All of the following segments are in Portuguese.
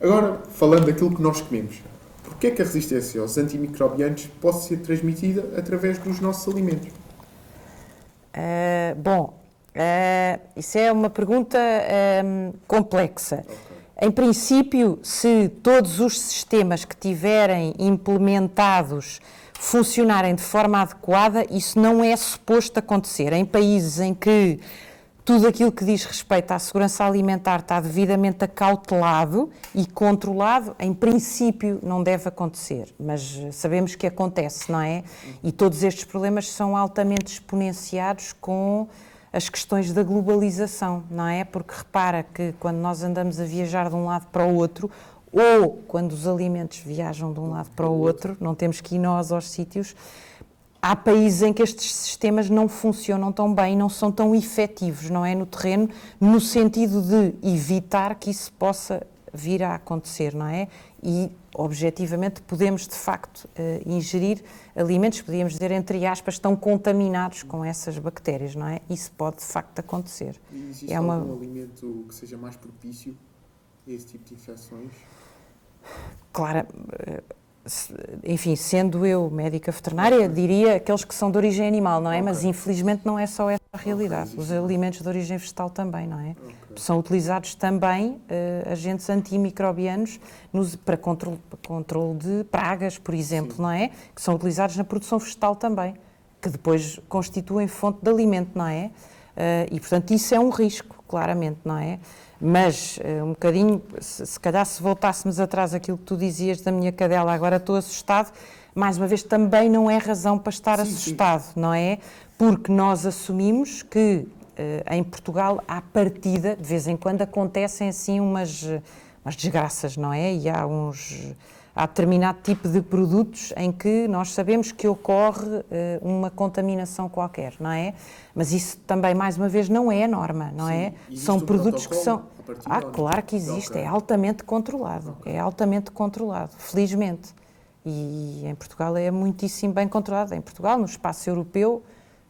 Agora, falando daquilo que nós comemos, porquê é que a resistência aos antimicrobianos pode ser transmitida através dos nossos alimentos? Isso é uma pergunta complexa. Em princípio, se todos os sistemas que tiverem implementados funcionarem de forma adequada, isso não é suposto acontecer. Em países em que tudo aquilo que diz respeito à segurança alimentar está devidamente acautelado e controlado, em princípio não deve acontecer, mas sabemos que acontece, não é? E todos estes problemas são altamente exponenciados com as questões da globalização, não é? Porque repara que quando nós andamos a viajar de um lado para o outro, ou quando os alimentos viajam de um lado para o outro, não temos que ir nós aos sítios, há países em que estes sistemas não funcionam tão bem, não são tão efetivos, não é? No terreno, no sentido de evitar que isso possa vir a acontecer, não é? E, objetivamente, podemos, de facto, ingerir alimentos, podíamos dizer, entre aspas, estão contaminados com essas bactérias, não é? Isso pode, de facto, acontecer. E existe algum alimento que seja mais propício a esse tipo de infecções? Claro, enfim, sendo eu médica veterinária, diria aqueles que são de origem animal, não é? Mas, infelizmente, não é só essa a realidade. Os alimentos de origem vegetal também, não é? São utilizados também agentes antimicrobianos para controle de pragas, por exemplo, não é? Que são utilizados na produção vegetal também, que depois constituem fonte de alimento, não é? E, portanto, isso é um risco, claramente, não é? Mas, um bocadinho, se calhar se voltássemos atrás àquilo que tu dizias da minha cadela, agora estou assustado, mais uma vez também não é razão para estar assustado, não é? Porque nós assumimos que em Portugal, à partida, de vez em quando acontecem assim umas desgraças, não é? E há determinado tipo de produtos em que nós sabemos que ocorre uma contaminação qualquer, não é? Mas isso também, mais uma vez, não é a norma, não é? São produtos que são... claro que existe, é altamente controlado, felizmente. E em Portugal é muitíssimo bem controlado. Em Portugal, no espaço europeu,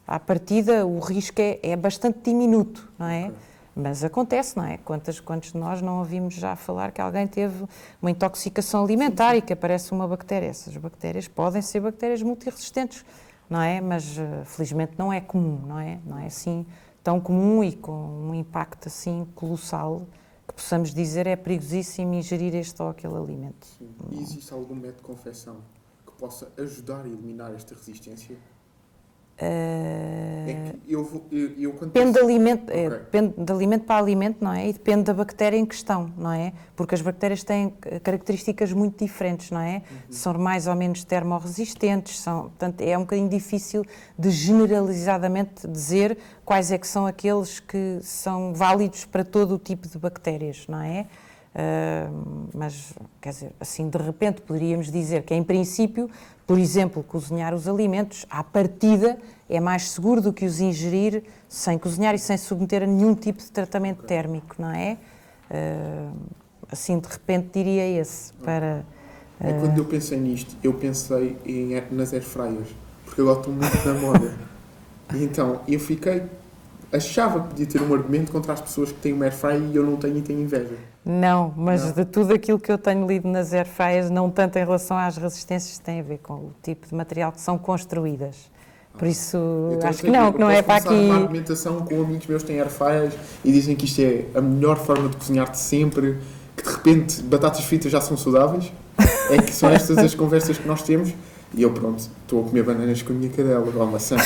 à partida, o risco é bastante diminuto, não é? Mas acontece, não é? Quantos de nós não ouvimos já falar que alguém teve uma intoxicação alimentar e que aparece uma bactéria? Essas bactérias podem ser bactérias multiresistentes, não é? Mas felizmente não é comum, não é? Não é assim tão comum e com um impacto assim colossal que possamos dizer é perigosíssimo ingerir este ou aquele alimento. Sim. E existe algum método de confecção que possa ajudar a eliminar esta resistência? Depende de alimento para alimento, não é? E depende da bactéria em questão, não é? Porque as bactérias têm características muito diferentes, não é? São mais ou menos termorresistentes, portanto, é um bocadinho difícil de generalizadamente dizer quais é que são aqueles que são válidos para todo o tipo de bactérias, não é? Mas, quer dizer, assim de repente poderíamos dizer que em princípio, por exemplo, cozinhar os alimentos à partida é mais seguro do que os ingerir sem cozinhar e sem submeter a nenhum tipo de tratamento térmico, não é? Assim de repente diria esse para... Quando eu pensei nisto, eu pensei nas air fryers, porque agora estou muito na moda. E então eu achava que podia ter um argumento contra as pessoas que têm uma air fryer e eu não tenho e tenho inveja. Não, mas de tudo aquilo que eu tenho lido nas air fryers, não tanto em relação às resistências, tem a ver com o tipo de material que são construídas. Por isso, então, acho que não é para aqui... uma argumentação com amigos meus que têm air fryers e dizem que isto é a melhor forma de cozinhar de sempre, que de repente batatas fritas já são saudáveis. É que são estas as conversas que nós temos e eu, pronto, estou a comer bananas com a minha cadela, ou maçã.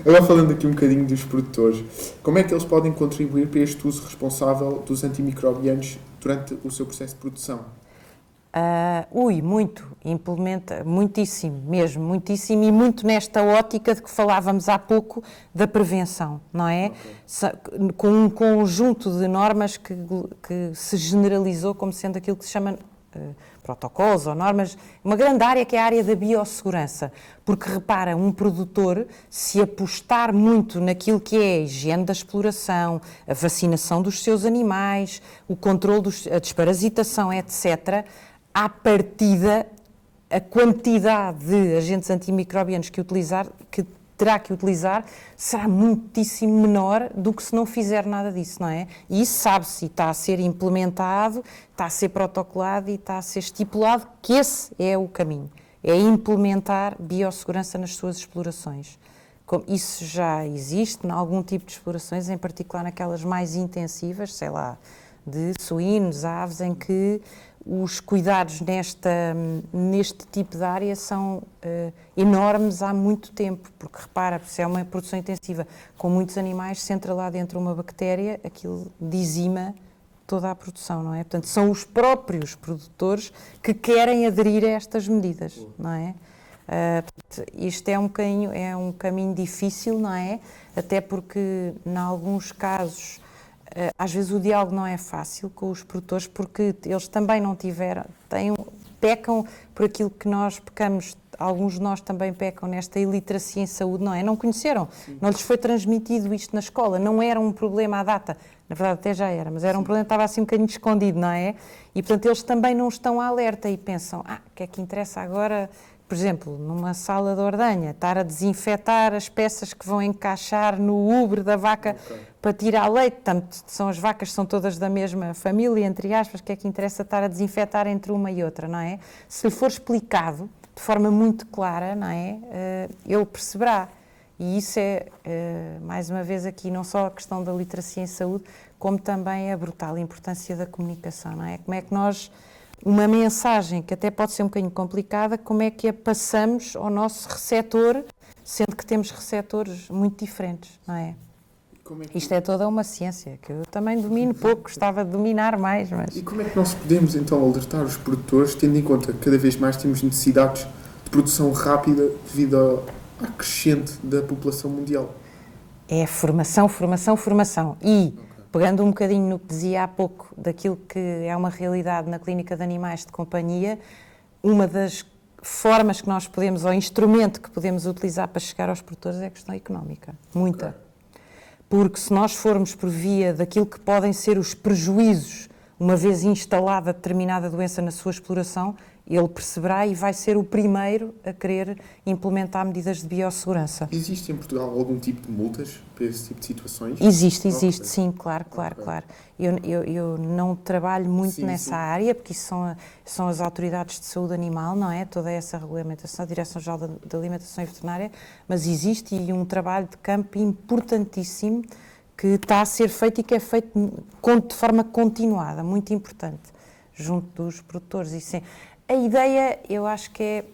Agora falando aqui um bocadinho dos produtores, como é que eles podem contribuir para este uso responsável dos antimicrobianos durante o seu processo de produção? Implementa muitíssimo mesmo, muitíssimo, e muito nesta ótica de que falávamos há pouco da prevenção, não é? Com um conjunto de normas que se generalizou como sendo aquilo que se chama protocolos ou normas, uma grande área que é a área da biossegurança, porque repara, um produtor, se apostar muito naquilo que é a higiene da exploração, a vacinação dos seus animais, o controle, a desparasitação, etc., à partida, a quantidade de agentes antimicrobianos que utilizar, que terá que utilizar será muitíssimo menor do que se não fizer nada disso, não é? E isso sabe-se, e está a ser implementado, está a ser protocolado e está a ser estipulado que esse é o caminho, é implementar biossegurança nas suas explorações. Isso já existe em algum tipo de explorações, em particular naquelas mais intensivas, sei lá, de suínos, aves, em que os cuidados neste tipo de área são enormes há muito tempo, porque repara, se é uma produção intensiva com muitos animais, se entra lá dentro uma bactéria, aquilo dizima toda a produção, não é? Portanto, são os próprios produtores que querem aderir a estas medidas, não é? Isto é um caminho difícil, não é? Até porque, em alguns casos, às vezes o diálogo não é fácil com os produtores, porque eles também não pecam por aquilo que nós pecamos. Alguns de nós também pecam nesta iliteracia em saúde, não é? Não conheceram, não lhes foi transmitido isto na escola, não era um problema à data. Na verdade até já era, mas era um problema que estava assim um bocadinho escondido, não é? E portanto eles também não estão alerta e pensam, o que é que interessa agora, por exemplo, numa sala de ordenha, estar a desinfetar as peças que vão encaixar no ubre da vaca para tirar leite, portanto, as vacas são todas da mesma família, entre aspas, que é que interessa estar a desinfetar entre uma e outra, não é? Se lhe for explicado de forma muito clara, não é? Ele perceberá. E isso é, mais uma vez aqui, não só a questão da literacia em saúde, como também a brutal importância da comunicação, não é? Como é que nós, uma mensagem que até pode ser um bocadinho complicada, como é que a passamos ao nosso receptor, sendo que temos receptores muito diferentes, não é? Isto é toda uma ciência, que eu também domino pouco, gostava de dominar mais. Mas... E como é que nós podemos então alertar os produtores, tendo em conta que cada vez mais temos necessidades de produção rápida devido à crescente da população mundial? É formação, formação, formação. E, pegando um bocadinho no que dizia há pouco, daquilo que é uma realidade na clínica de animais de companhia, uma das formas que nós podemos, ou instrumento que podemos utilizar para chegar aos produtores é a questão económica. Muita. Okay. Porque se nós formos por via daquilo que podem ser os prejuízos, uma vez instalada determinada doença na sua exploração, ele perceberá e vai ser o primeiro a querer implementar medidas de biossegurança. Existe em Portugal algum tipo de multas para esse tipo de situações? Existe, sim, claro. Eu não trabalho muito nessa área, porque isso são as autoridades de saúde animal, não é? Toda essa regulamentação, a Direção-Geral da Alimentação e Veterinária, mas existe um trabalho de campo importantíssimo que está a ser feito e que é feito de forma continuada, muito importante, junto dos produtores. A ideia, eu acho que é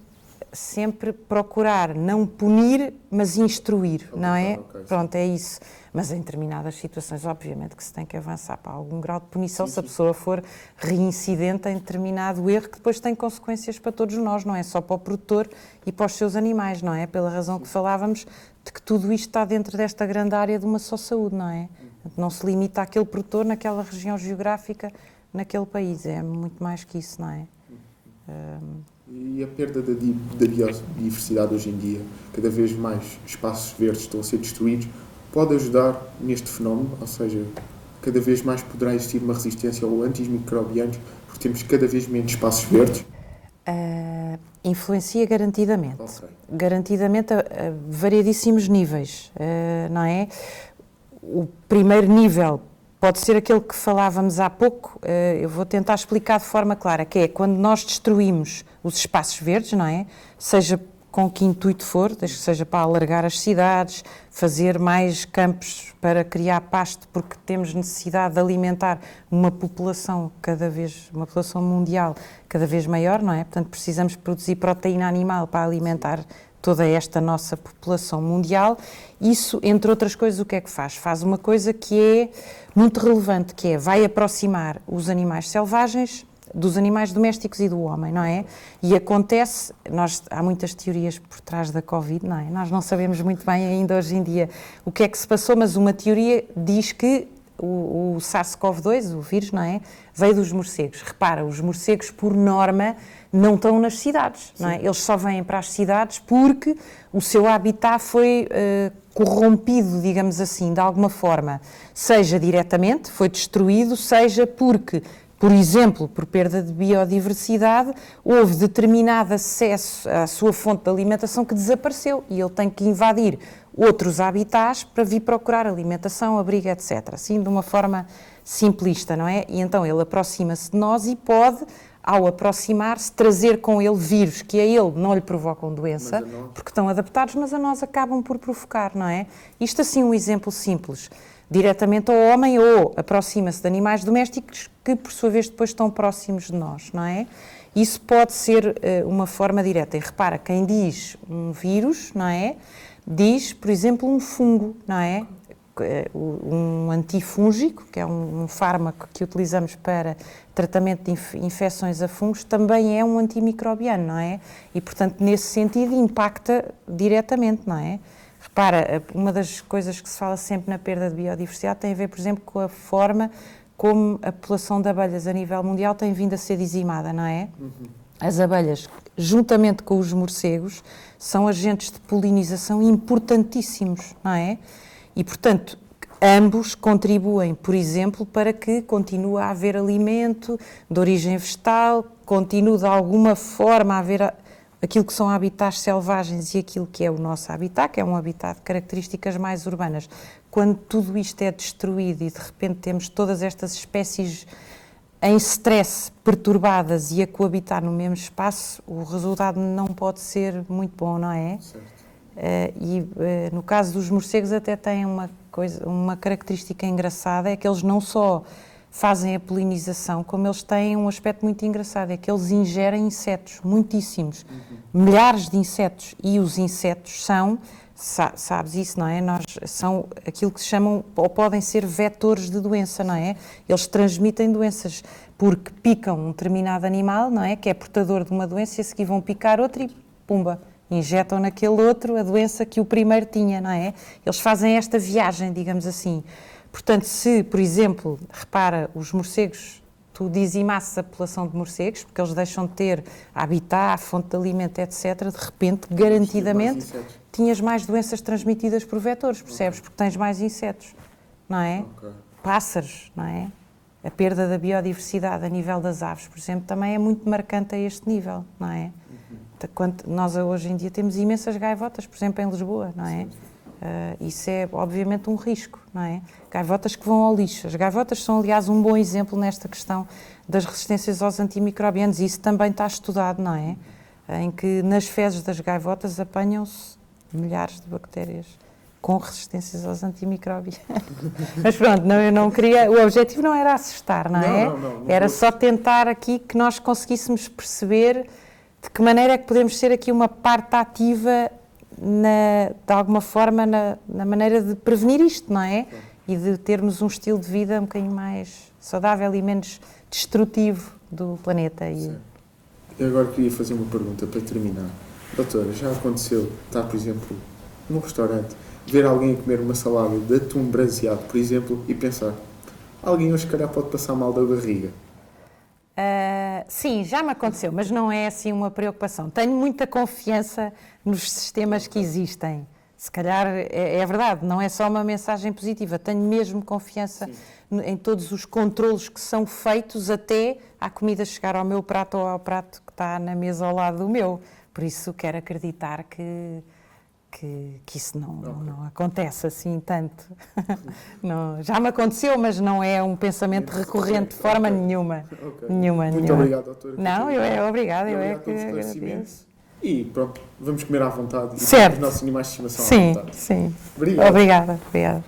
sempre procurar não punir, mas instruir, não é? Pronto, é isso. Mas em determinadas situações, obviamente, que se tem que avançar para algum grau de punição se a pessoa for reincidente em determinado erro, que depois tem consequências para todos nós, não é só para o produtor e para os seus animais, não é? Pela razão que falávamos de que tudo isto está dentro desta grande área de uma só saúde, não é? Não se limita àquele produtor naquela região geográfica, naquele país, é muito mais que isso, não é? E a perda da biodiversidade hoje em dia, cada vez mais espaços verdes estão a ser destruídos, pode ajudar neste fenómeno, ou seja, cada vez mais poderá existir uma resistência aos antimicrobianos, porque temos cada vez menos espaços verdes? Influencia garantidamente. Garantidamente a variedíssimos níveis, não é? O primeiro nível pode ser aquele que falávamos há pouco, eu vou tentar explicar de forma clara, que é quando nós destruímos os espaços verdes, não é? Seja com que intuito for, desde que seja para alargar as cidades, fazer mais campos para criar pasto, porque temos necessidade de alimentar uma população uma população mundial cada vez maior, não é? Portanto, precisamos produzir proteína animal para alimentar toda esta nossa população mundial. Isso, entre outras coisas, o que é que faz? Faz uma coisa que é muito relevante, que é, vai aproximar os animais selvagens dos animais domésticos e do homem, não é? E acontece, há muitas teorias por trás da Covid, não é? Nós não sabemos muito bem ainda hoje em dia o que é que se passou, mas uma teoria diz que o SARS-CoV-2, o vírus, não é? Veio dos morcegos. Repara, os morcegos, por norma, não estão nas cidades, não é? Eles só vêm para as cidades porque o seu habitat foi corrompido, digamos assim, de alguma forma, seja diretamente, foi destruído, seja porque por exemplo, por perda de biodiversidade, houve determinado acesso à sua fonte de alimentação que desapareceu e ele tem que invadir outros habitats para vir procurar alimentação, abrigo, etc. Assim, de uma forma simplista, não é? E então ele aproxima-se de nós e pode, ao aproximar-se, trazer com ele vírus que a ele não lhe provocam doença, porque estão adaptados, mas a nós acabam por provocar, não é? Isto assim um exemplo simples. Diretamente ao homem ou aproxima-se de animais domésticos que, por sua vez, depois estão próximos de nós, não é? Isso pode ser uma forma direta. E repara, quem diz um vírus, não é? Diz, por exemplo, um fungo, não é? Um antifúngico, que é um fármaco que utilizamos para tratamento de infecções a fungos, também é um antimicrobiano, não é? E, portanto, nesse sentido, impacta diretamente, não é? Repara, uma das coisas que se fala sempre na perda de biodiversidade tem a ver, por exemplo, com a forma como a população de abelhas a nível mundial tem vindo a ser dizimada, não é? As abelhas, juntamente com os morcegos, são agentes de polinização importantíssimos, não é? E, portanto, ambos contribuem, por exemplo, para que continue a haver alimento de origem vegetal, continue de alguma forma a haver aquilo que são habitats selvagens e aquilo que é o nosso habitat, que é um habitat de características mais urbanas. Quando tudo isto é destruído e de repente temos todas estas espécies em stress, perturbadas e a coabitar no mesmo espaço, o resultado não pode ser muito bom, não é? Certo. No caso dos morcegos até tem uma característica engraçada, é que eles não só fazem a polinização, como eles têm um aspecto muito engraçado, é que eles ingerem insetos, muitíssimos, milhares de insetos, e os insetos são, sabes isso, não é? São aquilo que se chamam, ou podem ser vetores de doença, não é? Eles transmitem doenças, porque picam um determinado animal, não é? Que é portador de uma doença, e a seguir vão picar outro e pumba, injetam naquele outro a doença que o primeiro tinha, não é? Eles fazem esta viagem, digamos assim. Portanto, se, por exemplo, repara, os morcegos, tu dizimasses a população de morcegos, porque eles deixam de ter habitat, fonte de alimento, etc., de repente, garantidamente, tinhas mais doenças transmitidas por vetores, percebes? Porque tens mais insetos, não é? Pássaros, não é? A perda da biodiversidade a nível das aves, por exemplo, também é muito marcante a este nível, não é? Nós hoje em dia temos imensas gaivotas, por exemplo, em Lisboa, não é? Isso é, obviamente, um risco, não é? Gaivotas que vão ao lixo. As gaivotas são, aliás, um bom exemplo nesta questão das resistências aos antimicrobianos. Isso também está estudado, não é? Em que nas fezes das gaivotas apanham-se milhares de bactérias com resistências aos antimicrobianos. Mas pronto, eu não queria... O objetivo não era assustar, não é? Não, era só tentar aqui que nós conseguíssemos perceber de que maneira é que podemos ser aqui uma parte ativa de alguma forma, na maneira de prevenir isto, não é? E de termos um estilo de vida um bocadinho mais saudável e menos destrutivo do planeta. Eu agora queria fazer uma pergunta para terminar. Doutora, já aconteceu estar, por exemplo, num restaurante, ver alguém a comer uma salada de atum braseado, por exemplo, e pensar, alguém hoje, se calhar, pode passar mal da barriga? Sim, já me aconteceu, mas não é assim uma preocupação. Tenho muita confiança nos sistemas que existem. Se calhar é verdade, não é só uma mensagem positiva. Tenho mesmo confiança em todos os controlos que são feitos até à comida chegar ao meu prato ou ao prato que está na mesa ao lado do meu. Por isso quero acreditar que isso não acontece assim tanto. Não, já me aconteceu, mas não é um pensamento recorrente de forma nenhuma. Muito obrigado, doutora. Não, obrigada. Eu é que agradeço. E pronto, vamos comer à vontade. Certo. E os nossos animais de estimação à vontade. Sim. Obrigado. Obrigada.